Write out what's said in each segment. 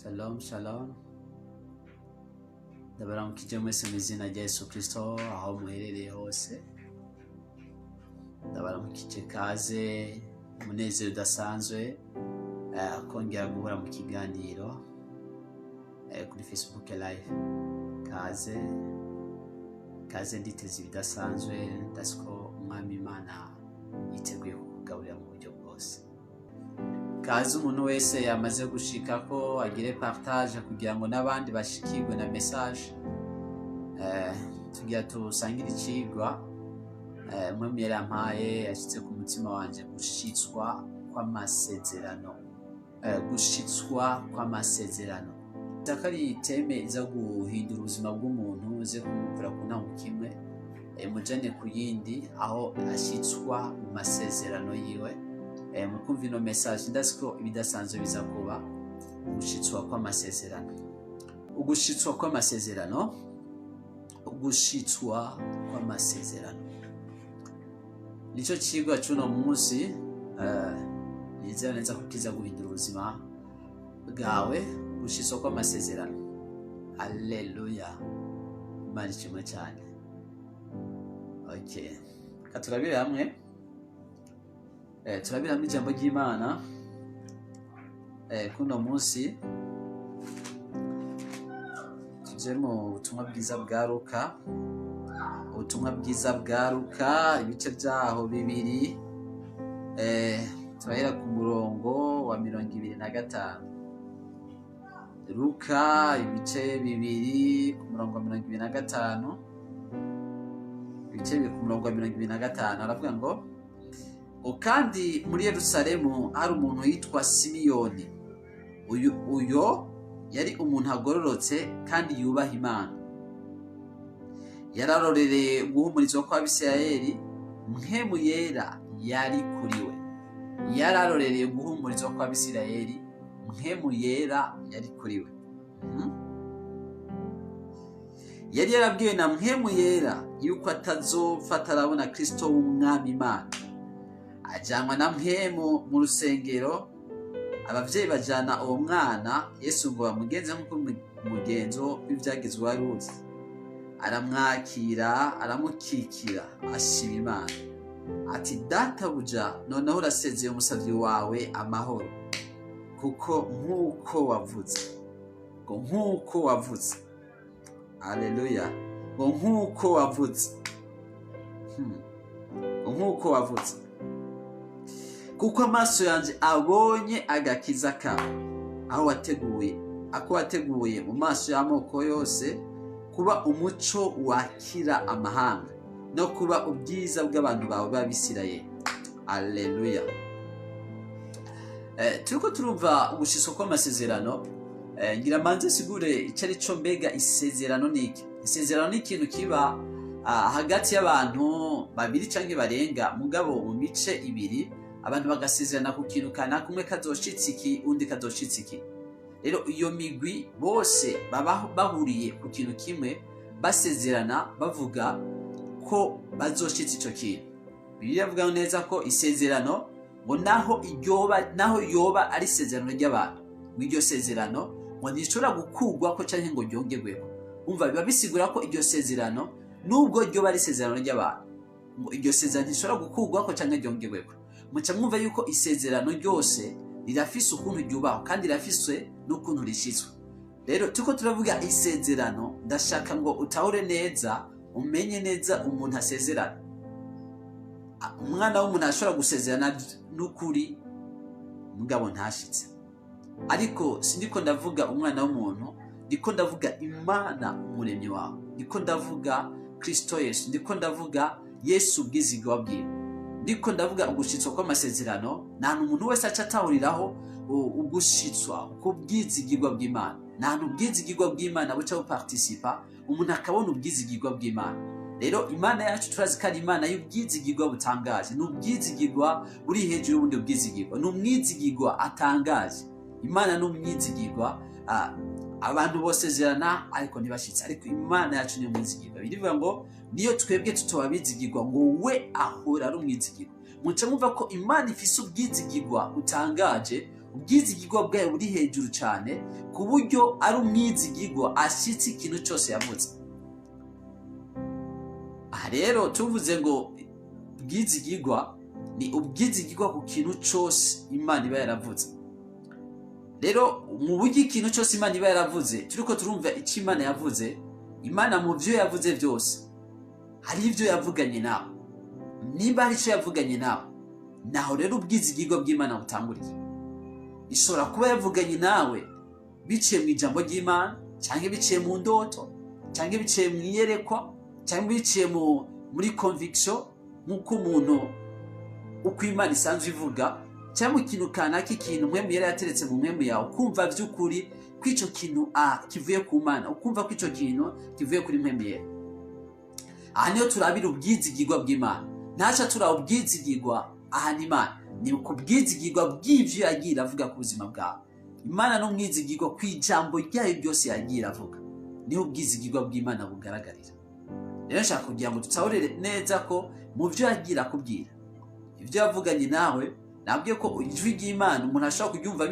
Shalom, shalom. Ndabaramukije mwese mu izina rya Yesu Kristo aho muherereye hose. Ndabaramukije kaze umunezero udasanzwe kongera guhura mu kiganiro kuri Facebook live. Kaze nditeze ibidasanzwe, ndasiko umwami Imana yiteguye kukugaburira mu buryo bwose. Kazi umuntu wese yamaze gushika ko agire partage kugira ngo n'abandi bashikirwe na message tugira tusangira icigwa mwe yarampaye yashitse ku mutima wanje gushitswa kw'amasezerano. Gushitswa kw'amasezerano takari teme iza guhindura ubuzima bw'umuntu uze kumukura ku ntango kimwe mujane ku yindi aho ashitswa mu masezerano yiwe. Mukumva ino message ndasiko ibidasanzwe biza kuba gushitswa kw'amasezerano. Ugushitswa kw'amasezerano, ugushitswa kw'amasezerano nico cigwa c'uno munsi. Nizera neza ko kiza guhindura ubuzima bwawe. Gushitswa kw'amasezerano, haleluya, Imana ishimwe cyane. Okay, katurabire hamwe. Turabira mu ijambo ry'Imana kuno munsi tuje mu butumwa bwiza bwa Luka. Ubutumwa bwiza bwa Luka ibice byaho bibiri, turahera ku murongo wa 25. Luka ibice bibiri ku murongo wa 25, ibice bibiri ku murongo wa 25 aravuga ngo kandi muri Yerusalemu hari umuntu yitwa Simiyoni. Uyo yari umuntu agororotse kandi yubaha Imana. Yararorereye guhumurizwa kw'Abisirayeli, mpwemu yera yari kuri we. Yararorereye guhumurizwa kw'Abisirayeli, mpwemu yera yari kuri we. Yari yarabwiwe na mpwemu yera yuko atazopfa atarabona Kristo w'umwami Imana. Ajanwa na mpwemu mu rusengero, abavyeyi bajana uwo mwana Yesu ngo bamugenze nk'uko umugenzo w'ivyagezwe wari uzi. Aramwakira, aramukikira, ashima Imana ati, databuja, noneho urasezeye umusavyi wawe amahoro, kuko nk'uko wavuze. Ngo nk'uko wavuze, haleluya, ngo nk'uko wavuze, nk'uko wavuze, kuko amaso yanje abonye agakiza kawe aho wateguye mu maso y'amoko yose, kuba umuco wakira amahanga no kuba ubwiza bw'abantu bawe b'Abisirayeli. Haleluya. Turiko turumva ugushitswa kw'amasezerano. Ngira manze sigure icyo ari cyo mbega isezerano niki. Isezerano ni ikintu kiba hagati y'abantu babiri canke barenga, mugabo mu mice ibiri abantu bagasezerana ku kintu kanaka, umwe kazoshitsa iki undi kazoshitsa iki. Rero iyo migwi bose baba bahuriye ku kintu kimwe, basezerana bavuga ko bazoshitsa ico kintu. Bibiliya ivuga neza ko isezerano ngo naho yoba ari isezerano ry'abantu, iryo sezerano ngo ntishobora gukurwa ko canke ngo ryongerweko. Umva biba bisigura ko iryo sezerano nubwo ryoba ari isezerano ry'abantu, ngo iryo sezerano ntishobora gukurwa ko canke ryongerweko. Muca mwumva yuko isezerano ryose rirafise ukuntu ryubaho kandi rirafise n'ukuntu rishitswe. Rero tuko turavuga isezerano, ndashaka ngo utahure neza, umenye neza umuntu asezerana. Umwana w'umuntu ashobora gusezerana n'ukuri mugabo ntashitse. Ariko sindiko ndavuga umwana w'umuntu, ndiko ndavuga Imana umuremyi wawe, ndiko ndavuga Kristo Yesu, ndiko ndavuga Yesu ubwizigwa bwiwe, ndiko ndavuga ugushitswa kw'amasezerano. Nta umuntu wese aca atahuriraho ugushitswa kubwizigirwa bw'Imana. Nta ubwizigirwa bw'Imana buca buparticipa umuntu akabona ubwizigirwa bw'Imana. Rero Imana yacu turazi ko ari Imana y'ubwizigirwa butangaje, n'ubwizigirwa buri hejuru y'ubundi ubwizigirwa, n'umwizigirwa atangaje. Imana n'umwizigirwa abantu bosezerana ariko ntibashitse, ariko Imana yacu niyo mwizigirwa. Birivuga ngo niyo twebwe tutobabizigirwa ngo we ahora ari umwizigirwa. Muca mwumva ko Imana ifise ubwizigirwa utangaje, ubwizigirwa bwayo buri hejuru cyane ku buryo ari umwizigirwa ashitse ikintu cyose yavuze. Aha rero tuvuze ngo ubwizigirwa ni ubwizigirwa ku kintu cyose Imana iba yaravuze. Rero mu buryo ikintu cyose Imana iba yaravuze turiko turumva icyo Imana yavuze, Imana mu byo yavuze byose hari ibyo yavuganye nawe. Niba hari icyo yavuganye nawe, naho rero ubwizigirwa bw'Imana butanguriye. Ishobora kuba yavuganye nawe biciye mu ijambo ry'Imana, cyangwa biciye mu ndoto, cyangwa biciye mu iyerekwa, cyangwa biciye muri conviction, nk'uko umuntu uko Imana isanzwe ivuga, cyangwa ikintu kanaka, ikintu mwemu yari yateretse mu mwemu yawe, ukumva by'ukuri ko icyo kintu kivuye ku Mana, ukumva ko icyo kintu kivuye kuri mwemu yera. Aha niyo turabira ubwizigirwa bw'Imana. Ntaca turaba ubwizigirwa aha n'Imana, ni ku bwizigirwa bw'ivyo yagiye iravuga ku buzima bwawe. Imana no mwizigirwa ku ijambo ryayo byose yagiye iravuga, niho ubwizigirwa bw'Imana bugaragarira. Rero nshaka kugira ngo tutahurire neza ko mu byo yagiye irakubwira, ibyo yavuganye nawe, nabwiye ko ijwi ry'Imana umuntu ashobora kuryumva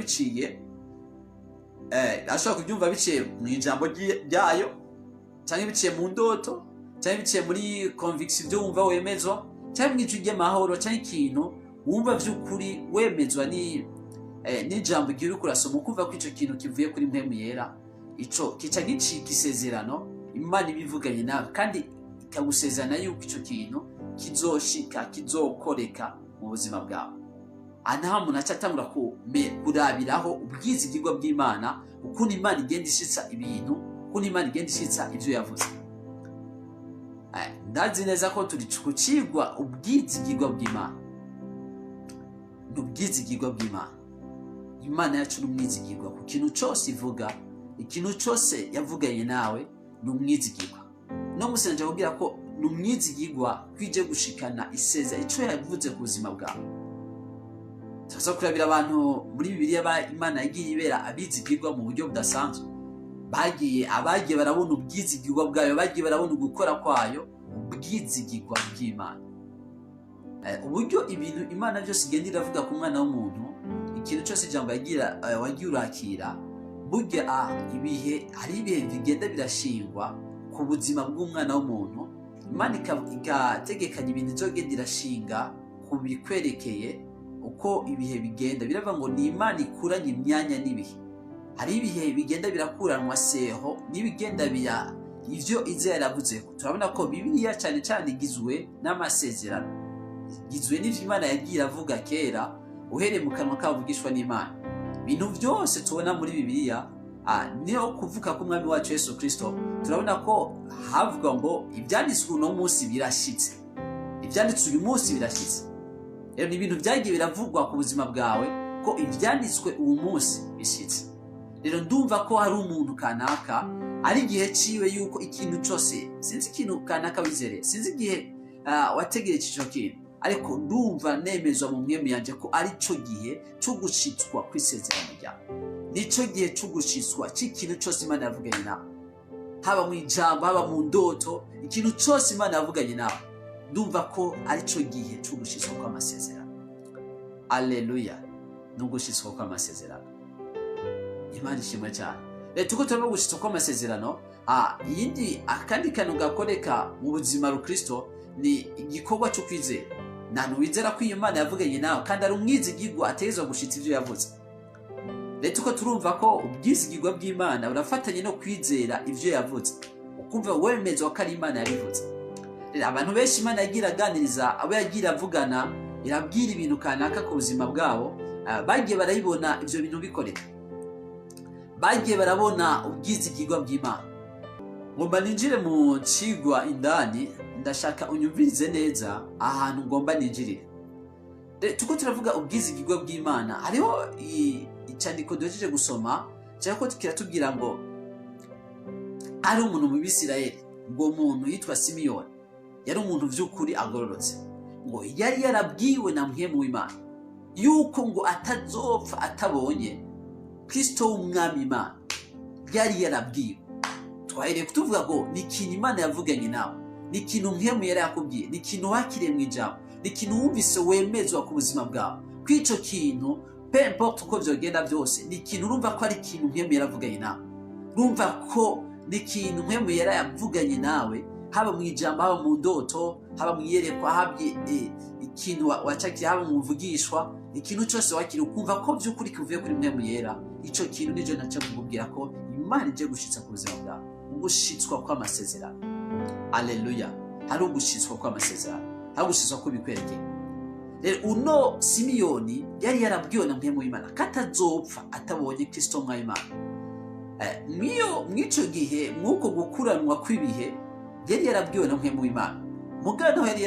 biciye mu ijambo ryayo, cyangwa biciye mu ndoto, cyangwa biciye muri conviction ibyo wumva wemezwa, cyangwa mw'ijwi ry'amahoro, cyangwa ikintu wumva by'ukuri wemezwa n'ijambo igihe uriko urasoma, ukumva ko icyo kintu kivuye kuri mpemu yera. Ico kica gicika isezerano Imana ibivuganye nawe, kandi ikagusezerana yuko icyo kintu kizoshika, kizokoreka mu buzima bwawe. Aha umuntu aca atangura kurabiraho ubwizigirwa bw'Imana, ukuntu Imana igenda ishitsa ibintu, ukuntu Imana igenda ishitsa ibyo yavuze. Ndazi neza ko turi kucigwa ubwizigirwa bw'Imana. Ni ubwizigirwa bw'Imana. Imana yacu ni umwizigirwa ku kintu cyose ivuga, ikintu cyose yavuganye nawe ni umwizigirwa. No musenje kubwira ko ni umwizigirwa kwije gushikana isezerano ico yavuze ku buzima bwawe. Tuza kurabira abantu muri Bibiliya Imana yagiye ibera abizigirwa mu buryo budasanzwe. Abagiye barabona ubwizigirwa bwayo, bagiye barabona gukora kwayo, ubwizigirwa bw'Imana. Uburyo ibintu Imana byose igenda iravuga ku mwana w'umuntu, ikintu cyose ijambo wagiye urakira, burya hari ibihe bigenda birashingwa ku buzima bw'umwana w'umuntu. Imana ikategekanya ibintu izogenda irashinga ku bikwerekeye uko ibihe bigenda. Biravuga ngo ni Imana ikuranye imyanya n'ibihe. Hari ibihe bigenda birakuranwa seho n'ibigenda ivyo ize yaravuze. Turabona ko Bibiliya cyane cyane igizwe n'amasezerano, igizwe n'ivyo Imana yagiye iravuga kera, uhereye mu kanwa kavugishwa n'Imana. Ibintu byose tubona muri Bibiliya niyo kuvuka k'umwami wacu Yesu Kristo, turabona ko havuga ngo ibyanditswe uno munsi birashitse, ibyanditswe uyu munsi birashitse. Rero ni ibintu byagiye biravugwa ku buzima bwawe ko ibyanditswe uyu munsi bishitse. Rero ndumva ko hari umuntu kanaka ari igihe ciwe yuko ikintu cyose, sinzi ikintu kanaka wizere, sinzi igihe wategereje ico kintu, ariko ndumva nemezwa mu mwemu yanje ko ari cyo gihe cyo gushitswa kw'isezerano ryawe. Nico gihe cyo gushitswa cy'ikintu cyose Imana yavuganye nawe, haba mu ijambo, haba mu ndoto, ikintu cyose Imana yavuganye nawe, ndumva ko ari cyo gihe cyo gushitswa kw'amasezerano. Alleluia. No gushitswa kw'amasezerano. Imana ishimwe cyane. Rero tuko turimo gushitswa kw'amasezerano, akandi kantu gakoreka mu buzima rukristo ni igikorwa cyo kwizera. Nta wizera ko iyo Imana yavuganye nawe kandi ari umwizigirwa ategezwa gushitsa ibyo yavuze. Rero tuko turumva ko ubwizigirwa bw'Imana burafatanye no kwizera ibyo yavuze, ukumva wemezwa ko ari Imana yabivuze. Rero abantu benshi Imana yagira aganiriza, abo yagira avugana, irabwira ibintu kanaka ku buzima bwabo, bagiye barayibona ibyo bintu bikoreka, bagiye barabona ubwizigirwa bw'Imana. Ngomba ninjire mu cigwa indani, ndashaka unyumvirize neza ahantu ngomba ninjirire. Tuko turavuga ubwizigirwa bw'Imana, hariho icyandiko duhejeje gusoma cyako kiratubwira ngo ari umuntu mu Bisirayeli, ngo umuntu yitwa Simiyoni, yari umuntu vy'ukuri agororotse, ngo yari yarabwiwe na mpwemu w'Imana yuko ngo atazopfa atabonye Kristo w'umwami Imana. Yari yarabwiwe. Twahereye kutuvuga ngo ni ikintu Imana yavuganye nawe, ni ikintu mpwemu yari yakubwiye, ni ikintu wakiriye mu ijambo, ni ikintu wumvise wemezwa ku buzima bwawe, kw'ico kintu peu importe uko vyogenda byose ni ikintu urumva ko ari ikintu mpemu yaravuganye nawe, urumva ko ni ikintu mpemu yavuganye nawe, haba mu ijambo, haba mu ndoto, haba mu iyerekwa, haba ikintu wacakiye, haba mu mvugishwa, ikintu cyose wakiri ukumva ko by'ukuri kivuye kuri mpemu yera. Ico kintu nijo naco kukubwira ko Imana ije gushitsa ku buzima bwawe, ugushitswa kw'amasezerano. Alleluia. Hari ugushitswa kw'amasezerano, hari ugushitswa kw'ibikwerekeye. Rero uno Simiyoni yari yarabwiwe na mpemu y'Imana katazopfa atabonye Kristo mw'Imana. Mwico gihe mwuko gukuranwa kw'ibihe yari yarabwiwe na mpemu y'Imana. Mugano yari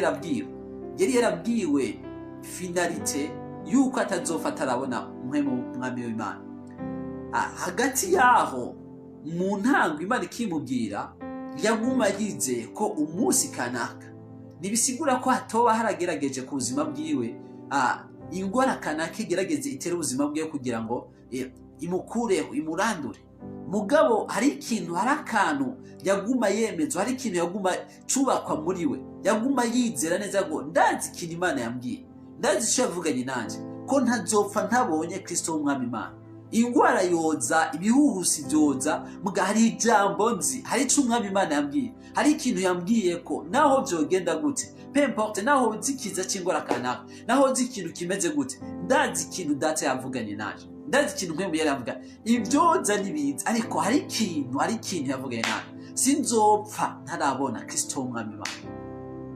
yarabwiwe finalite yuko atazopfa atarabona mwami w'Imana. Hagati yaho mu ntango Imana ikimubwira yaguma yizeye ko umunsi kanaka, nibisigura ko hatoba haragerageje ku buzima bwiwe ingwara kanaka igerageze itere ubuzima bwiwe kugira ngo imukureho, imurandure. Mugabo hari ikintu, hari akantu yaguma yemezwa, hari ikintu yaguma cubakwa muri we, yaguma yizera neza ngo ndazi ikintu Imana yambwiye, ndazi ico yavuganye nanje ko ntazopfa ntabonye Kristo w'umwami Imana. Ingwara yoza, ibihuhusi byoza, muga hari ijambo nzi, hari ico umwami Imana yambwiye, hari ikintu yambwiye ko naho byogenda gute, peu importe, naho zikiza c'ingwara kanaka, naho zikintu kimeze gute, ndazi ikintu data yavuganye nanje, ndazi ikintu mpemu yari yavuga. Ibyoza nibiza, ariko hari ikintu yavuganye nanje, sinzopfa ntarabona Kristo w'umwami Imana.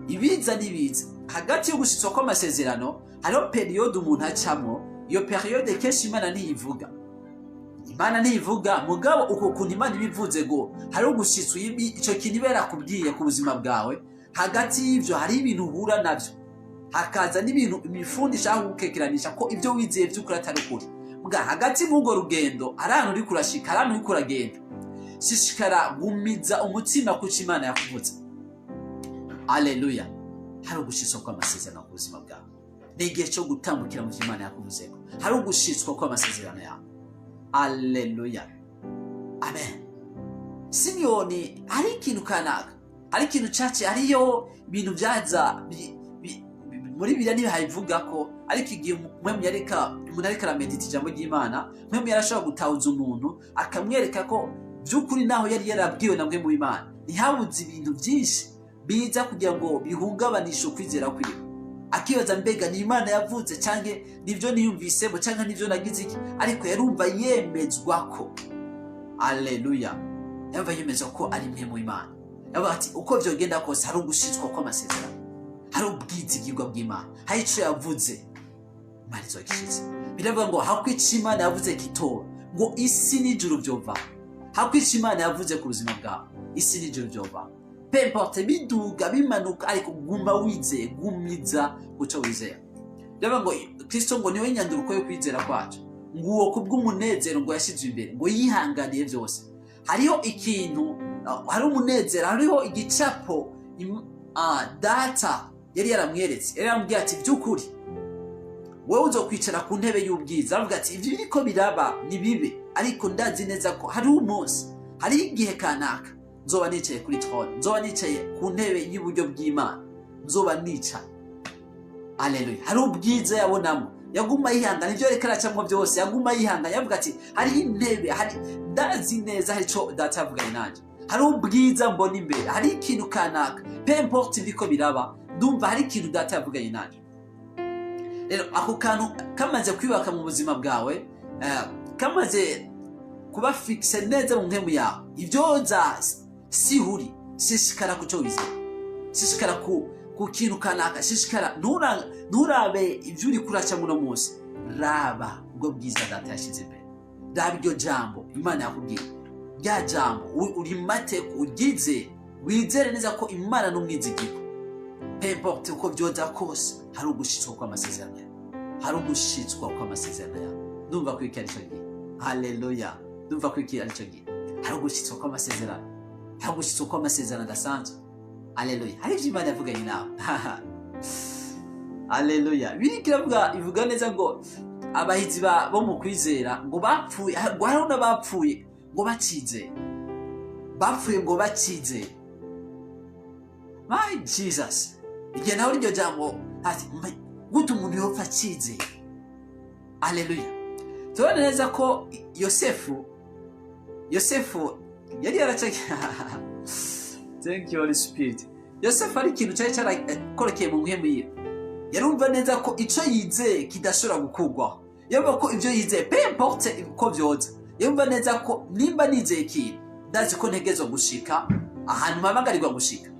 Ibiza nibiza, hagati yo gushitswa kw'amasezerano hariho periode umuntu acamo. Iyo periode kenshi Imana ntiyivuga, mugabo uko kuntu Imana ibivuze ngo hari ugushitswa ico kintu ibera kubwiye ku buzima bwawe. Hagati y'ivyo hari ibintu uhura navyo, hakaza n'ibintu imifundisha aho gukekeranisha ko ibyo wizeye by'ukuri atari ukuri. Muga hagati mw'urwo rugendo arantu uri kurashika, arantu uri kuragenda, shishikara gumiza umutima ku cyo Imana yakuvuze. Alleluia. Hari ugushitswa kw'amasezerano ku buzima bwawe, ni igihe cyo gutambukira mu Imana yakuvuzeko, hari ugushitswa kw'amasezerano yawe. Alleluia. Amen. Simiyoni hari ikintu kanaka, hari ikintu cace, hariyo ibintu byaza muri Bibiliya ntibihabivuga ko, ariko igihe umuntu ariko aramedita ijambo ry'Imana, mpemu yarashobora gutahuza umuntu akamwereka ko by'ukuri naho yari yarabwiwe na mpemu y'Imana ntihabuze ibintu byinshi biza kugira ngo bihungabanishe ukwizera kwiwe. Akibaza mbega ni Imana yavuze canke nivyo niyumvisemo canke nivyo nagize iki, ariko yarumva yemezwa ko. Alleluia. Yumva yemezwa ko ari mpemu y'Imana. Yavuga ati uko vyogenda kose hari ugushitswa kw'amasezerano, hari ubwizigirwa bw'Imana, hari ico yavuze Imana izogishitsa. Biravuga ngo hakwica Imana yavuze kitoba, ngo isi n'ijuru vyova. Hakwica Imana yavuze ku buzima bwawe, isi n'ijuru vyova. Peu importe, biduga bimanuka, ariko guma wizeye, gumiza uco wizera. Biravuga ngo Kristo ngo niwe nyanduruko yo kwizera kwacu, nguwo kubw'umunezero ngo yashizwe imbere, ngo yihanganiye byose. Hariho ikintu, hari umunezero, hariho igicapo data yari yaramweretse, yari yaramubwiye ati by'ukuri wowe uzokwicara ku ntebe y'ubwiza. Aravuga ati ibyo biriko biraba ni bibe, ariko ndazi neza ko hari umunsi, hari igihe kanaka nzoba nicaye kuri throne, nzoba nicaye ku ntebe y'uburyo bw'Imana, nzoba nicaye. Alleluia. Hari ubwiza yabonamo, yaguma yihangana ibyo reka aracamwo byose, yaguma yihangana. Yavuga ati hari intebe, hari ndazi neza hari ico data yavuganye nanje, hari ubwiza mbona imbere, hari ikintu kanaka, peu importe ibiko biraba, ndumva hari ikintu data yavuganye nanje. Rero ako kantu kamaze kwibaka mu buzima bwawe, kamaze kuba fixe neza mu mpemu yawe, ibyoza sihuri, shishikara kuco wizera, shishikara ku kintu kanaka, shishikara nturabe ibyo uri kuraca muno munsi, raba ubwo bwiza data yashize imbere, raba iryo jambo Imana yakubwiye, rya jambo urimate ugize, wizere neza ko Imana n'umwizigirwa. Peu importe uko byoza kose, hari ugushitswa kw'amasezerano yawe, hari ugushitswa kw'amasezerano yawe. Ndumva ko iki ari cyo gihe. Haleluya. Ndumva ko iki ari cyo gihe. Hari ugushitswa kw'amasezerano, hari ugushitswa kw'amasezerano adasanzwe. Haleluya. Hari ibyo Imana yavuganye nawe. Haleluya. Birigira ivuga neza ngo abahizi bo mu kwizera ngo bapfuye, ngo hariho n'abapfuye ngo bacize, bapfuye ngo bacize. My Jesus. Igihe nawe iryo jambo ati gute umuntu yopfa acize. Haleluya. tubona neza ko Yosefu yari yaracaka thank you Holy Spirit. Yosefu ari ikintu cyari cyarakorokeye mu muhemu yiwe, yarumva neza ko ico yizeye kidashobora gukugwaho, yumva ko ibyo yizeye peu importe uko byoza, yumva neza ko nimba nizeye ikintu ndazi ko ntegerezwa gushika ahantu mpamagarirwa gushika.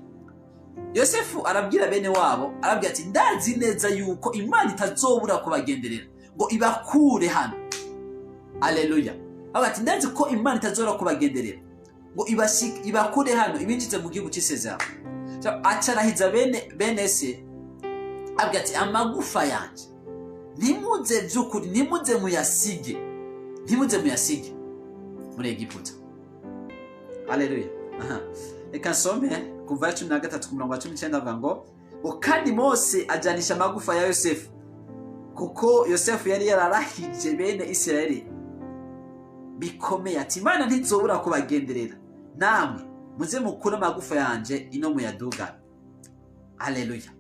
Yosefu arabwira bene wabo, arabwira ati ndazi neza yuko Imana itazobura kubagenderera ngo ibakure hano. Haleluya. Ati ndazi ko Imana itazobura kubagenderera ngo ibakure hano ibinjize mu gihugu cy'isezerano. Acarahiza bene se, abwira ati amagufa yanje ntimuze by'ukuri, ntimuze muyasige muri Egiputa. Haleluya. Reka nsome kuva 13 ku murongo wa 19 avuga ngo kandi Mose ajanisha amagufa ya Yosefu, kuko Yosefu yari yararahije bene Isirayeli bikomeye ati Imana ntizobura kubagenderera, namwe muze mukura amagufa yanje ino muyadugana. Haleluya.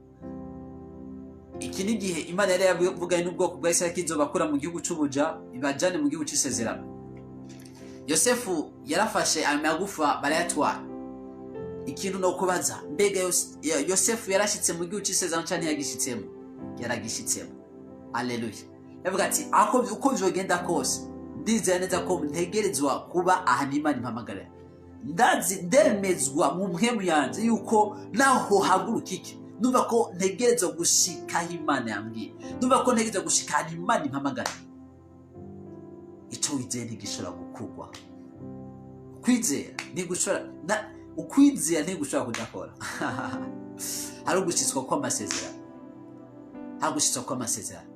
Iki ni gihe Imana yari yavuganye n'ubwoko bwa Isirayeli kizobakura mu gihugu cy'ubuja ibajane mu gihugu cy'isezerano. Yosefu yarafashe amagufa barayatwara. Ikintu no kubaza, mbega Yosefu yarashitse mu gihugu cy'isezerano cyane yagishitsemo? Yaragishitsemo. Haleluya. Yavuga ati uko byogenda kose ndizera neza ko ntegerezwa kuba ahantu Imana impamagarira. Ndazi ndemezwa mu mpemu yanjye yuko naho haguruka iki, numva ko ntegerezwa gushika Imana yambwiye, numva ko ntegerezwa gushika ahantu Imana impamagarira. Ico wizeye ntigishobora gukugwa. Kwizera ntigushobora ukwizera ntigushobora kudakora. Hari ugushitswa kw'amasezerano,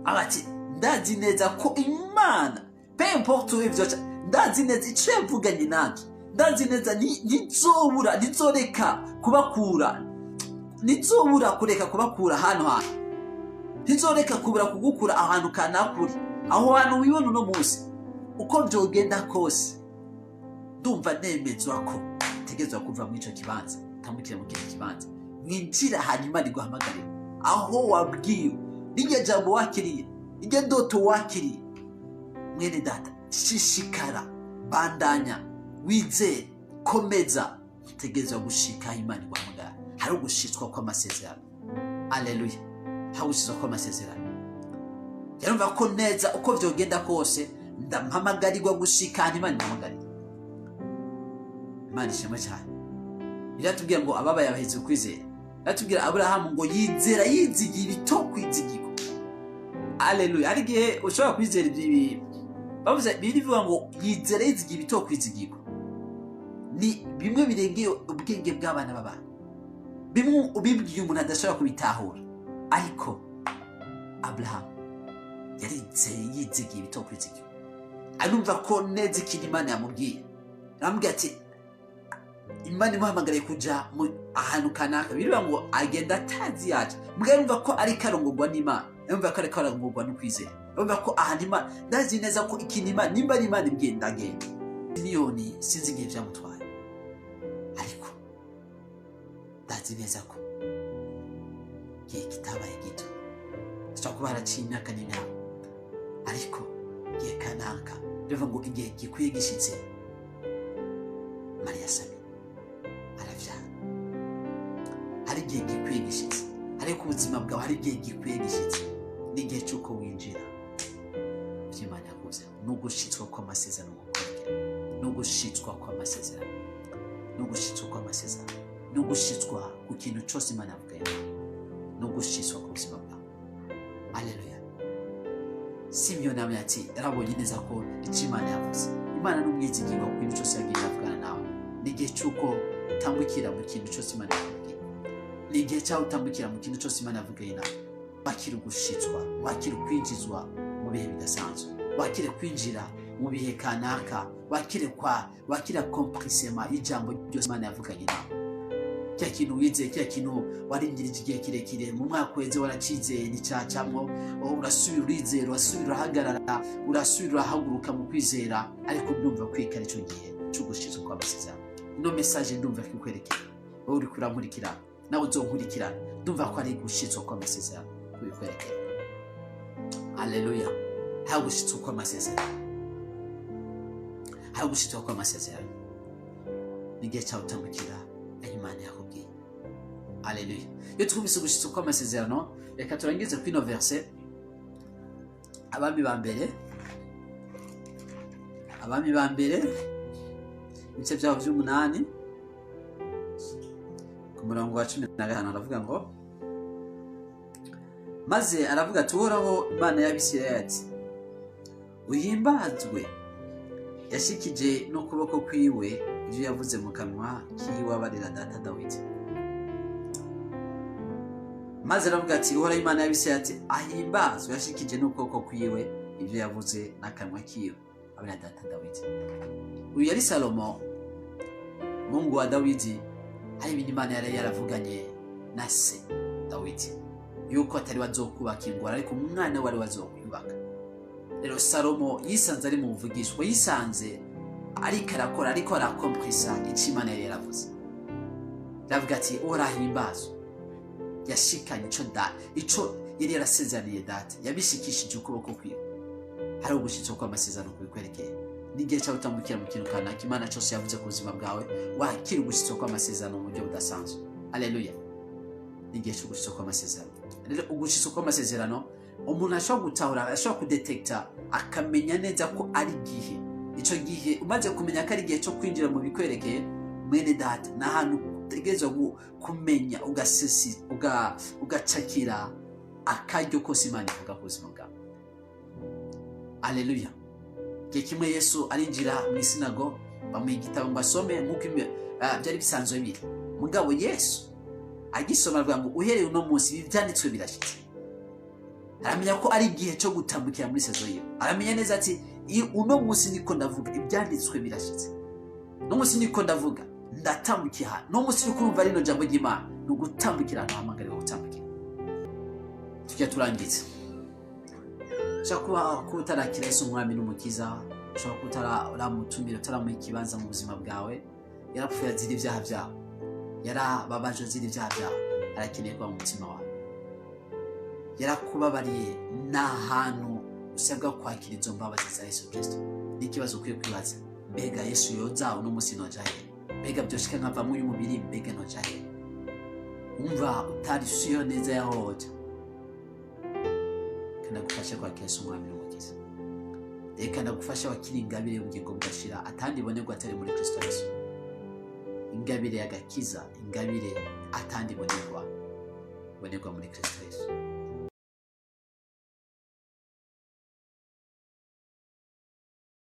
abati ndazi neza ko Imana peu importe ibyo, ndazi neza icyo yavuganye natwe, ndazi neza ntizoreka kubakura, ntizobura kureka kubakura hano hantu, ntizoreka kubura kugukura ahantu kanakuri, aho hantu wibona uno munsi. Uko byogenda kose ndumva nemezwa ko tegezwa kuva mu ico kibanza tambukira mu kindi kibanza, mwinjira hanyuma riguhamagarira aho wabwiwe n'iryo jambo wakiriye, iryo ndoto wakiriye. Mwene data, shishikara, bandanya, wizere, komeza, tegezwa gushika Imana iguhamagara. Hari ugushitswa kw'amasezerano. Haleluya. Hari ugushitswa kw'amasezerano. Yarumva ko neza uko byogenda kose ndampamagarirwa gushika Imana impamagarira. Imana ishimwe cyane. Iratubwira ngo ababaye abaheze ukwizera. Iratubwira Aburahamu ngo yizera yizigira itokwizigirwa. Haleluya. Ari gihe ushobora kwizera ibi bavuze birivuga ngo yizera yizigira itokwizigirwa. Ni bimwe birengeye ubwenge bw'abana b'abantu, bimwe ubibwiye umuntu adashobora kubitahura. Ariko Aburahamu yarizeye yizigira itokwizigirwa, anumva ko neza ikintu Imana yamubwiye. Arambwira ati Imana imuhamagariye kuja mu ahantu kanaka, birivuga ngo agenda atazi yaje. Mbwa yumva ko ari karongorwa n'Imana, yumva ko ari karongorwa no kwizera, yumva ko ahantu Imana, ndazi neza ko ikintu Imana nimba ari Imana ibigenda agenda. Miliyoni sinzi igihe byamutwaye, ariko ndazi neza ko igihe kitabaye gito, dushobora kuba haraciye imyaka n'imyaka, ariko igihe kanaka bivuga ngo igihe gikwiye gishitse Mariya Sami aravyara. Hari igihe gikwiye gishitse, ariko ubuzima bwawe hari igihe gikwiye gishitse, n'igihe cy'uko winjira by'Imana yavuze. N'ugushitswa kw'amasezerano gukorera, n'ugushitswa kw'amasezerano, n'ugushitswa kw'amasezerano, n'ugushitswa ku kintu cyose Imana yavuga, n'ugushitswa ku buzima bwawe. Haleluya. Simiyoni namwe ati yarabonye neza ko icyo Imana yavuze. Imana n'umwizigirwa ku kintu cyose yagiye avugana nawe. N'igihe cy'uko utambukira mu kintu cyose Imana yavuga, n'igihe cyaho utambukira mu kintu cyose Imana yavuga nawe. Wakira ugushitswa, wakira kwinjizwa mu bihe bidasanzwe, wakira kwinjira mu bihe kanaka, wakira komprisema ijambo ryose Imana yavuganye nawe. Cya kintu wizeye, cya kintu warindiriye igihe kirekire, mu mwaka weze waracizeye n'icyacamwo, urasubira urizera, urasubira urahagarara, urasubira urahaguruka mu kwizera, ariko ndumva kwika nicyo gihe cy'ugushitswa kw'amasezerano. Ino message ndumva kikwerekera, wowe uri kuramurikira nawe uzonkurikirana, ndumva ko ari gushitswa kw'amasezerano kubikwerekera. Haleluya. Hariho gushitswa kw'amasezerano. Hariho gushitswa kw'amasezerano. N'igihe cyawe utambukira aho Imana yakubwiye. Haleluya. Iyo twumvise gushitswa kw'amasezerano, reka turangize kuri ino verse. Abami ba mbere ibice byabo by'umunani ku murongo wa 15 aravuga ngo, maze aravuga ati uhoraho Imana y'Abisirayeli ati uhimbazwe, yashikije n'ukuboko kwiwe ibyo yavuze mu kanwa kiwe abarira data Dawidi. Maze aravuga ati uhoraho Imana y'Abisirayeli ati ahimbazwe, yashikije n'ukuboko kwiwe ibyo yavuze n'akanwa kiwe abarira data Dawidi. Uyu yari Salomo mungu wa Dawidi. Hari ibintu Imana yari yaravuganye na se Dawidi yuko atari wazokubaka ingoro, ariko umwana wari wazokubaka. Rero Salomo yisanze ari mu buvugishwa, yisanze ariko arakora, ariko arakompresa icyo Imana yari yaravuze. Aravuga ati urahimbazwe, yashikanye ico yari yarasezeraniye data, yabishikishije ukuboko kwiwe. Hari ugushitswa kw'amasezerano kubikwerekeye. N'igihe cyawe utambukira mu kintu kanaka Imana cyose yavuze ku buzima bwawe, wakira ugushitswa kw'amasezerano mu buryo budasanzwe. Haleluya. N'igihe cyo gushitswa kw'amasezerano. Rero ugushitswa kw'amasezerano umuntu ashobora gutahura, ashobora kudetecta, akamenya neza ko ari igihe. Ico gihe umaze kumenya ko ari igihe cyo kwinjira mu bikwerekeye, mwene data, n'ahantu utegerezwa kumenya ugasesi ugacakira akaryo kose Imana ivuga ku buzima bwawe. Haleluya. Kimwe Yesu arinjira mu isinago, bamuha igitabo ngo asome nk'uko byari bisanzwe biri. Mugabo Yesu agisoma avuga ngo uhereye uno munsi ibi byanditswe birashitse. Aramenya ko ari igihe cyo gutambukira muri sezo ye. Aramenya neza ati uno munsi niko ndavuga ibyanditswe birashitse. No munsi niko ndavuga ndatambukiye. No munsi uri kumva rino jambo ry'Imana no gutambukira ahantu hamagariwe gutambukira. Tujya turangiza. Shaka kuba utarakira Yesu umwami n'umukiza, shaka kuba utaramutumira, utaramuha ikibanza mu buzima bwawe, yarapfuye azira ibyaha byawe, yarababaje azira ibyaha byawe, arakeneye kuba mu mutima wawe. Yarakubabariye n'ahantu usabwa kwakira izo mbabazi za Yesu Kristo. N'ikibazo ukwiye kwibaza, mbega Yesu yoza uno munsi noja he? Mbega byoshika nkava mu mubiri, mbega noja he? Umva utari siyo neza yahoja. Nagufasha kwa Yesu umwami n'umukiza. Reka nagufasha wakira ingabire y'ubugingo bwashira atandi bonerwa atari muri Kristo Yesu. Ingabire y'agakiza, ingabire atandi bonerwa muri Kristo Yesu.